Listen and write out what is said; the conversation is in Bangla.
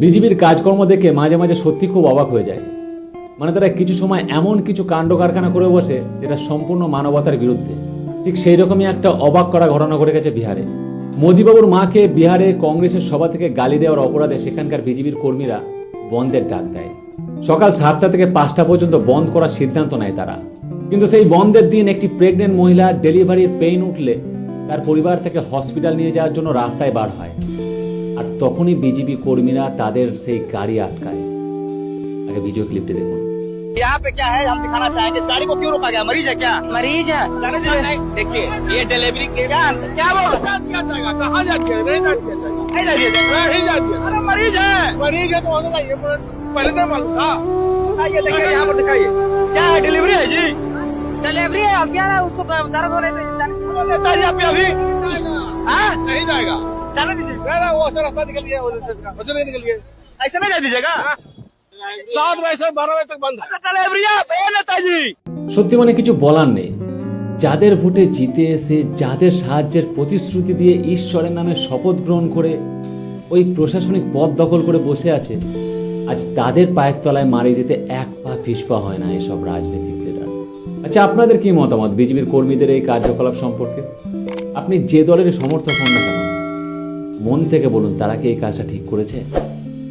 বিজেপির কাজকর্ম দেখে মাঝে মাঝে সত্যি খুব অবাক হয়ে যায়। মানে তারা কিছু সময় এমন কিছু কাণ্ড কারখানা করে বসে যেটা সম্পূর্ণ মানবতার বিরুদ্ধে। ঠিক সেই রকমই একটা অবাক করা ঘটনা ঘটে গেছে বিহারে। মোদিবাবুর মাকে বিহারে কংগ্রেসের সভা থেকে গালি দেওয়ার অপরাধে সেখানকার বিজেপির কর্মীরা বন্ধের ডাক দেয়। সকাল 7টা থেকে 5টা পর্যন্ত বন্ধ করার সিদ্ধান্ত নেয় তারা। কিন্তু সেই বন্ধের দিন একটি প্রেগনেন্ট মহিলা ডেলিভারির পেইন উঠলে তার পরিবার থেকে হসপিটাল নিয়ে যাওয়ার জন্য রাস্তায় বার হয়। আর তখনই বিজেপি কর্মীরা তাদের সেই গাড়ি আটকায়। আগে ভিডিও ক্লিপটি দেখুন। यहाँ पे क्या है हम दिखाना चाहेंगे, इस गाड़ी को क्यों रोका गया? मरीज है क्या? मरीज है। जाने दीजिए। देखिए ये डिलीवरी क्या बोल रहा है? कहाँ जाती है? नहीं जाती है, नहीं जाती है, नहीं जाती है। अरे मरीज है तो होना चाहिए, पहले नहीं मालूम था। दिखाइए, देखिए यहाँ पर दिखाइए, क्या है? डिलीवरी है जी, डिलीवरी है, क्या है उसको दर्द हो रहे थे। नेताजी आप अभी नहीं जाएगा, जाने दीजिए। वो रास्ता निकल गया, उधर नहीं निकल गया, ऐसा नहीं जा दीजिएगा। 7 बजे से 12 बजे तक बंद है डिलीवरी। नेताजी সত্যি মানে কিছু বলার নেই। যাদের ভোটে জিতে এসে যাদের সাহায্যের প্রতিশ্রুতি দিয়ে ঈশ্বরের নামে শপথ গ্রহণ করে ওই প্রশাসনিক পদ দখল করে বসে আছে, আজ তাদের পায়ের তলায় মারি দিতে এক পা পিছপা হয় না এসব রাজনৈতিক লিডার। আচ্ছা, আপনাদের কি মতামত বিজেপির কর্মীদের এই কার্যকলাপ সম্পর্কে? আপনি যে দলের সমর্থক হন না কেন, মন থেকে বলুন তারা কি এই কাজটা ঠিক করেছে?